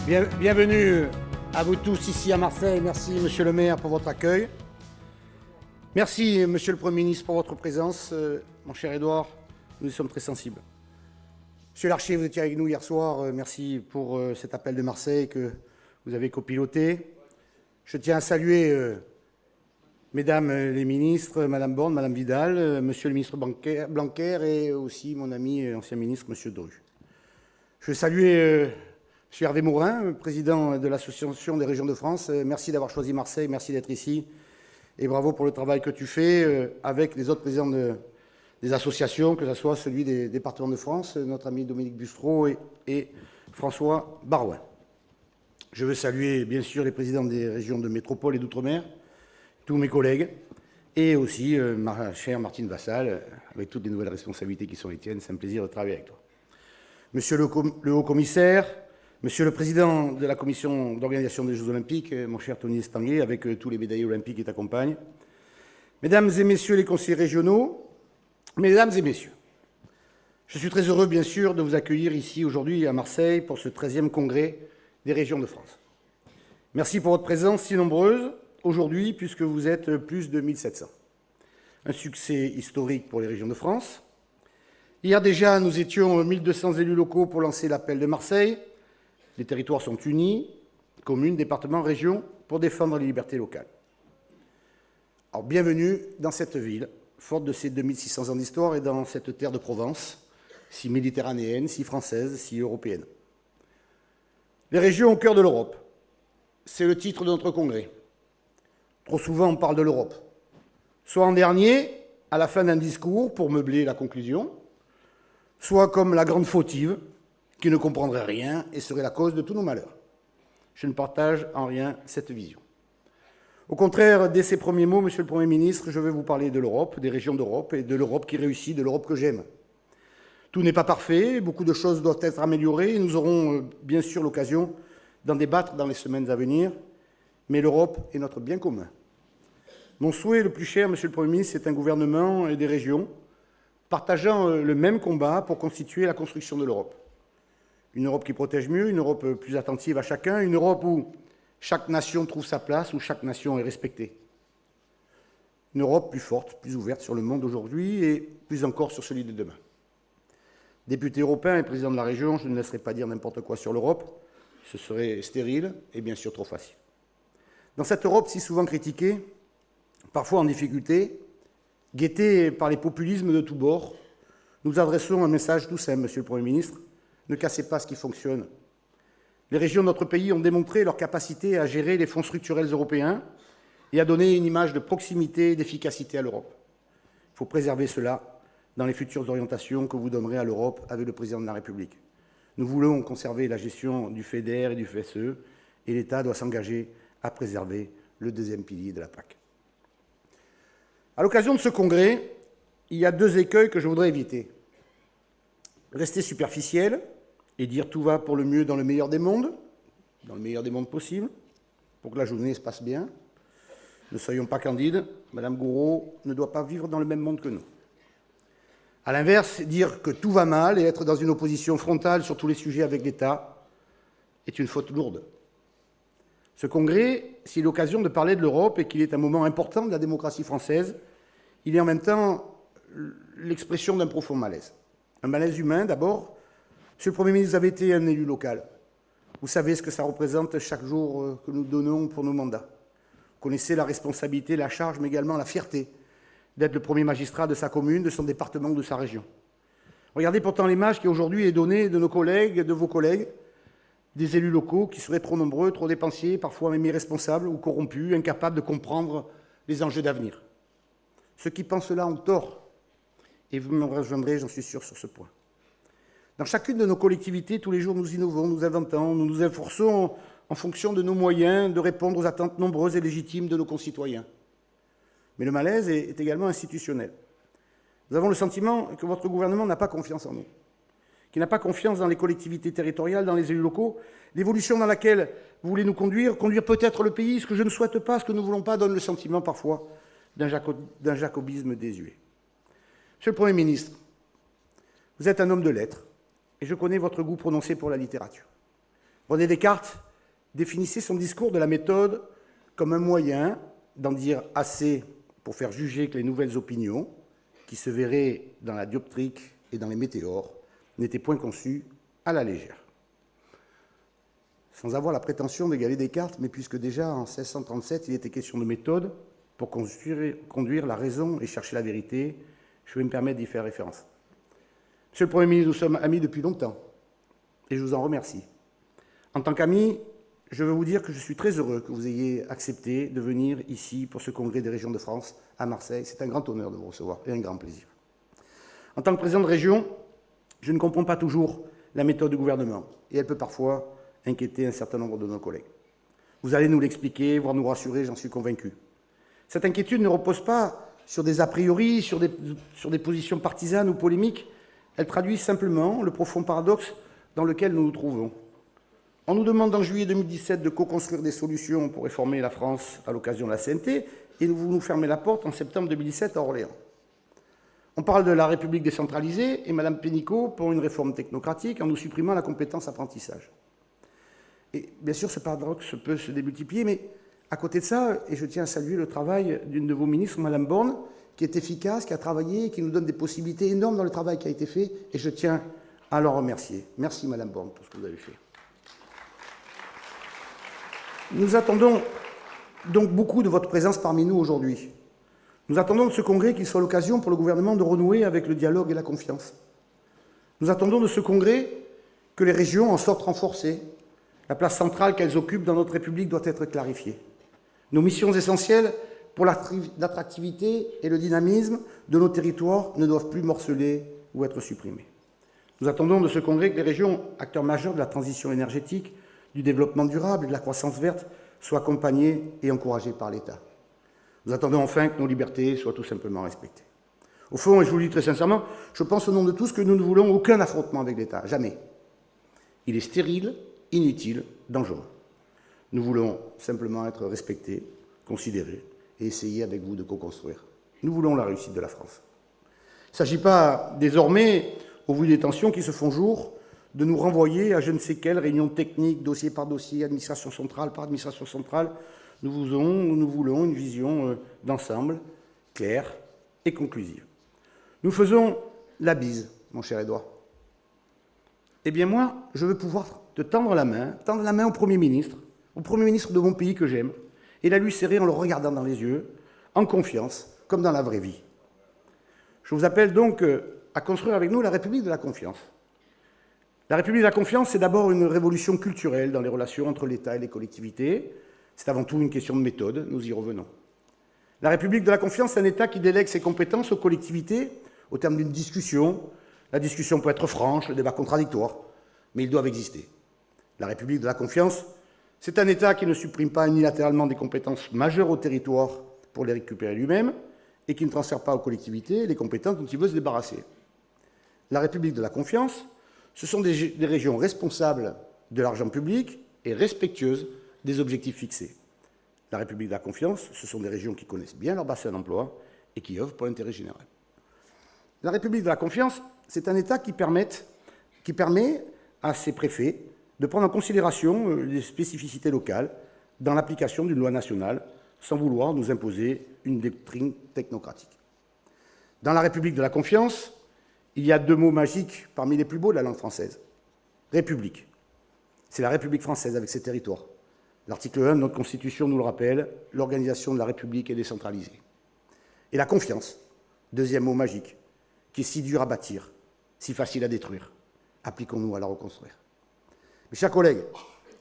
Bienvenue à vous tous ici à Marseille. Merci, monsieur le maire, pour votre accueil. Merci, monsieur le Premier ministre, pour votre présence. Mon cher Édouard, nous y sommes très sensibles. Monsieur l'archer, vous étiez avec nous hier soir. Merci pour cet appel de Marseille que vous avez copiloté. Je tiens à saluer mesdames les ministres, madame Borne, madame Vidal, monsieur le ministre Blanquer et aussi mon ami ancien ministre, monsieur Dru. Je veux saluer monsieur Hervé Mourin, président de l'Association des régions de France. Merci d'avoir choisi Marseille, merci d'être ici. Et bravo pour le travail que tu fais avec les autres présidents des associations, que ce soit celui des départements de France, notre ami Dominique Bustreau et François Barouin. Je veux saluer bien sûr les présidents des régions de métropole et d'outre-mer, tous mes collègues, et aussi ma chère Martine Vassal, avec toutes les nouvelles responsabilités qui sont les tiennes. C'est un plaisir de travailler avec toi. Monsieur le haut-commissaire, monsieur le président de la commission d'organisation des Jeux Olympiques, mon cher Tony Estanguet, avec tous les médaillés olympiques qui t'accompagnent, mesdames et messieurs les conseillers régionaux, mesdames et messieurs, je suis très heureux, bien sûr, de vous accueillir ici aujourd'hui à Marseille pour ce 13e congrès des régions de France. Merci pour votre présence si nombreuse aujourd'hui, puisque vous êtes plus de 1700. Un succès historique pour les régions de France. Hier déjà, nous étions 1200 élus locaux pour lancer l'appel de Marseille. Les territoires sont unis, communes, départements, régions, pour défendre les libertés locales. Alors, bienvenue dans cette ville, forte de ses 2600 ans d'histoire et dans cette terre de Provence, si méditerranéenne, si française, si européenne. Les régions au cœur de l'Europe, c'est le titre de notre congrès. Trop souvent, on parle de l'Europe, soit en dernier, à la fin d'un discours pour meubler la conclusion, soit comme la grande fautive, qui ne comprendrait rien et serait la cause de tous nos malheurs. Je ne partage en rien cette vision. Au contraire, dès ces premiers mots, monsieur le Premier ministre, je vais vous parler de l'Europe, des régions d'Europe et de l'Europe qui réussit, de l'Europe que j'aime. Tout n'est pas parfait, beaucoup de choses doivent être améliorées et nous aurons bien sûr l'occasion d'en débattre dans les semaines à venir, mais l'Europe est notre bien commun. Mon souhait le plus cher, monsieur le Premier ministre, c'est un gouvernement et des régions partageant le même combat pour constituer la construction de l'Europe. Une Europe qui protège mieux, une Europe plus attentive à chacun, une Europe où chaque nation trouve sa place, où chaque nation est respectée. Une Europe plus forte, plus ouverte sur le monde d'aujourd'hui et plus encore sur celui de demain. Député européen et président de la région, je ne laisserai pas dire n'importe quoi sur l'Europe, ce serait stérile et bien sûr trop facile. Dans cette Europe si souvent critiquée, parfois en difficulté, guettée par les populismes de tous bords, nous adressons un message tout simple, monsieur le Premier ministre. Ne cassez pas ce qui fonctionne. Les régions de notre pays ont démontré leur capacité à gérer les fonds structurels européens et à donner une image de proximité et d'efficacité à l'Europe. Il faut préserver cela dans les futures orientations que vous donnerez à l'Europe avec le Président de la République. Nous voulons conserver la gestion du FEDER et du FSE et l'État doit s'engager à préserver le deuxième pilier de la PAC. À l'occasion de ce congrès, il y a deux écueils que je voudrais éviter. Rester superficiel et dire tout va pour le mieux dans le meilleur des mondes possible, pour que la journée se passe bien. Ne soyons pas candides, Madame Gouraud ne doit pas vivre dans le même monde que nous. À l'inverse, dire que tout va mal et être dans une opposition frontale sur tous les sujets avec l'État est une faute lourde. Ce congrès, s'il est l'occasion de parler de l'Europe et qu'il est un moment important de la démocratie française, il est en même temps l'expression d'un profond malaise. Un malaise humain d'abord. Monsieur le Premier ministre, vous avez été un élu local. Vous savez ce que ça représente chaque jour que nous donnons pour nos mandats. Vous connaissez la responsabilité, la charge, mais également la fierté d'être le premier magistrat de sa commune, de son département ou de sa région. Regardez pourtant l'image qui aujourd'hui est donnée de nos collègues, de vos collègues, des élus locaux qui seraient trop nombreux, trop dépensiers, parfois même irresponsables ou corrompus, incapables de comprendre les enjeux d'avenir. Ceux qui pensent cela ont tort, et vous me rejoindrez, j'en suis sûr, sur ce point. Dans chacune de nos collectivités, tous les jours, nous innovons, nous inventons, nous nous efforçons en fonction de nos moyens de répondre aux attentes nombreuses et légitimes de nos concitoyens. Mais le malaise est également institutionnel. Nous avons le sentiment que votre gouvernement n'a pas confiance en nous, qu'il n'a pas confiance dans les collectivités territoriales, dans les élus locaux. L'évolution dans laquelle vous voulez nous conduire peut-être le pays, ce que je ne souhaite pas, ce que nous ne voulons pas, donne le sentiment parfois d'un jacobisme désuet. Monsieur le Premier ministre, vous êtes un homme de lettres, et je connais votre goût prononcé pour la littérature. René Descartes définissait son discours de la méthode comme un moyen d'en dire assez pour faire juger que les nouvelles opinions, qui se verraient dans la dioptrique et dans les météores, n'étaient point conçues à la légère. Sans avoir la prétention d'égaler Descartes, mais puisque déjà en 1637, il était question de méthode pour conduire la raison et chercher la vérité, je vais me permettre d'y faire référence. Monsieur le Premier ministre, nous sommes amis depuis longtemps, et je vous en remercie. En tant qu'ami, je veux vous dire que je suis très heureux que vous ayez accepté de venir ici pour ce congrès des régions de France à Marseille. C'est un grand honneur de vous recevoir et un grand plaisir. En tant que président de région, je ne comprends pas toujours la méthode du gouvernement, et elle peut parfois inquiéter un certain nombre de nos collègues. Vous allez nous l'expliquer, voire nous rassurer, j'en suis convaincu. Cette inquiétude ne repose pas sur des a priori, sur des positions partisanes ou polémiques. Elle traduit simplement le profond paradoxe dans lequel nous nous trouvons. On nous demande en juillet 2017 de co-construire des solutions pour réformer la France à l'occasion de la CNT, et vous nous fermez la porte en septembre 2017 à Orléans. On parle de la République décentralisée, et Mme Pénicaud pour une réforme technocratique en nous supprimant la compétence apprentissage. Et bien sûr, ce paradoxe peut se démultiplier, mais à côté de ça, et je tiens à saluer le travail d'une de vos ministres, Mme Borne, qui est efficace, qui a travaillé, qui nous donne des possibilités énormes dans le travail qui a été fait, et je tiens à l'en remercier. Merci, Mme Borne, pour ce que vous avez fait. Nous attendons donc beaucoup de votre présence parmi nous aujourd'hui. Nous attendons de ce congrès qu'il soit l'occasion pour le gouvernement de renouer avec le dialogue et la confiance. Nous attendons de ce congrès que les régions en sortent renforcées. La place centrale qu'elles occupent dans notre République doit être clarifiée. Nos missions essentielles pour l'attractivité et le dynamisme de nos territoires ne doivent plus morceler ou être supprimées. Nous attendons de ce congrès que les régions, acteurs majeurs de la transition énergétique, du développement durable et de la croissance verte, soient accompagnées et encouragées par l'État. Nous attendons enfin que nos libertés soient tout simplement respectées. Au fond, et je vous le dis très sincèrement, je pense au nom de tous que nous ne voulons aucun affrontement avec l'État, jamais. Il est stérile, inutile, dangereux. Nous voulons simplement être respectés, considérés et essayer avec vous de co-construire. Nous voulons la réussite de la France. Il ne s'agit pas désormais, au vu des tensions qui se font jour, de nous renvoyer à je ne sais quelle réunion technique, dossier par dossier, administration centrale par administration centrale. Nous voulons une vision d'ensemble, claire et conclusive. Nous faisons la bise, mon cher Édouard. Eh bien moi, je veux pouvoir te tendre la main au Premier ministre de mon pays que j'aime, et la lui serrer en le regardant dans les yeux, en confiance, comme dans la vraie vie. Je vous appelle donc à construire avec nous la République de la confiance. La République de la confiance, c'est d'abord une révolution culturelle dans les relations entre l'État et les collectivités. C'est avant tout une question de méthode, nous y revenons. La République de la confiance, c'est un État qui délègue ses compétences aux collectivités au terme d'une discussion. La discussion peut être franche, le débat contradictoire, mais ils doivent exister. La République de la confiance, c'est un État qui ne supprime pas unilatéralement des compétences majeures au territoire pour les récupérer lui-même et qui ne transfère pas aux collectivités les compétences dont il veut se débarrasser. La République de la confiance, ce sont des régions responsables de l'argent public et respectueuses des objectifs fixés. La République de la confiance, ce sont des régions qui connaissent bien leur bassin d'emploi et qui œuvrent pour l'intérêt général. La République de la confiance, c'est un État qui permet à ses préfets de prendre en considération les spécificités locales dans l'application d'une loi nationale, sans vouloir nous imposer une doctrine technocratique. Dans la République de la confiance, il y a deux mots magiques parmi les plus beaux de la langue française. République. C'est la République française avec ses territoires. L'article 1 de notre Constitution nous le rappelle, l'organisation de la République est décentralisée. Et la confiance, deuxième mot magique, qui est si dur à bâtir, si facile à détruire. Appliquons-nous à la reconstruire. Mes chers collègues,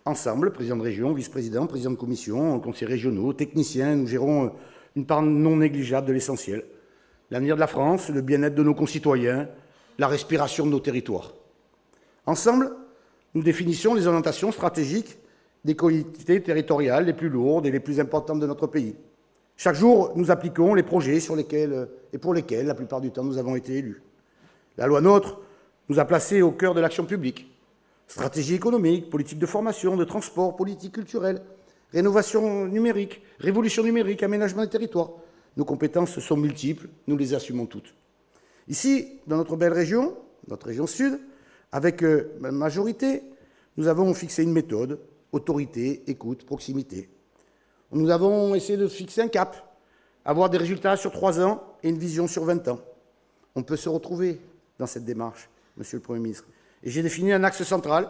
ensemble, président de région, vice-président, président de commission, conseillers régionaux, techniciens, nous gérons une part non négligeable de l'essentiel. L'avenir de la France, le bien-être de nos concitoyens, la respiration de nos territoires. Ensemble, nous définissons les orientations stratégiques des collectivités territoriales les plus lourdes et les plus importantes de notre pays. Chaque jour, nous appliquons les projets sur lesquels et pour lesquels, la plupart du temps, nous avons été élus. La loi NOTRe nous a placés au cœur de l'action publique. Stratégie économique, politique de formation, de transport, politique culturelle, rénovation numérique, révolution numérique, aménagement des territoires. Nos compétences sont multiples, nous les assumons toutes. Ici, dans notre belle région, notre région sud, avec ma majorité, nous avons fixé une méthode, autorité, écoute, proximité. Nous avons essayé de fixer un cap, avoir des résultats sur 3 ans et une vision sur 20 ans. On peut se retrouver dans cette démarche, Monsieur le Premier ministre. Et j'ai défini un axe central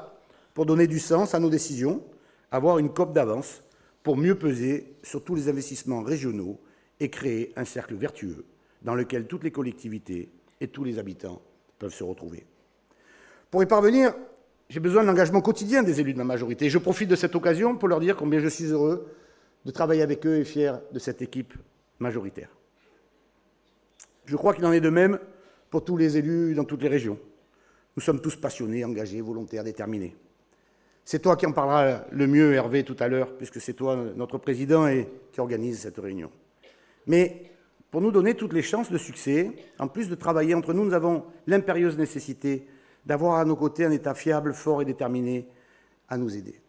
pour donner du sens à nos décisions, avoir une COP d'avance pour mieux peser sur tous les investissements régionaux et créer un cercle vertueux dans lequel toutes les collectivités et tous les habitants peuvent se retrouver. Pour y parvenir, j'ai besoin de l'engagement quotidien des élus de ma majorité. Et je profite de cette occasion pour leur dire combien je suis heureux de travailler avec eux et fier de cette équipe majoritaire. Je crois qu'il en est de même pour tous les élus dans toutes les régions. Nous sommes tous passionnés, engagés, volontaires, déterminés. C'est toi qui en parleras le mieux, Hervé, tout à l'heure, puisque c'est toi, notre président, et qui organise cette réunion. Mais pour nous donner toutes les chances de succès, en plus de travailler entre nous, nous avons l'impérieuse nécessité d'avoir à nos côtés un État fiable, fort et déterminé à nous aider.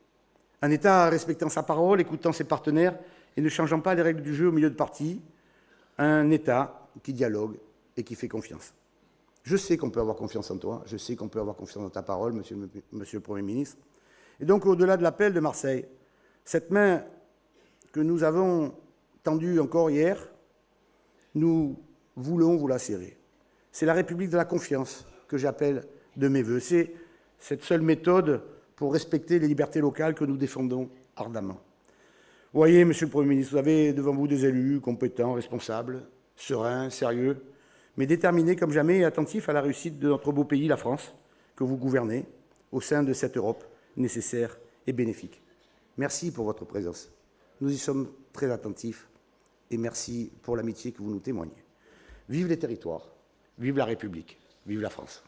Un État respectant sa parole, écoutant ses partenaires et ne changeant pas les règles du jeu au milieu de partie. Un État qui dialogue et qui fait confiance. Je sais qu'on peut avoir confiance en toi, je sais qu'on peut avoir confiance dans ta parole, monsieur le Premier ministre. Et donc, au-delà de l'appel de Marseille, cette main que nous avons tendue encore hier, nous voulons vous la serrer. C'est la République de la confiance que j'appelle de mes voeux. C'est cette seule méthode pour respecter les libertés locales que nous défendons ardemment. Vous voyez, monsieur le Premier ministre, vous avez devant vous des élus compétents, responsables, sereins, sérieux, mais déterminés comme jamais et attentifs à la réussite de notre beau pays, la France, que vous gouvernez, au sein de cette Europe nécessaire et bénéfique. Merci pour votre présence. Nous y sommes très attentifs et merci pour l'amitié que vous nous témoignez. Vive les territoires, vive la République, vive la France.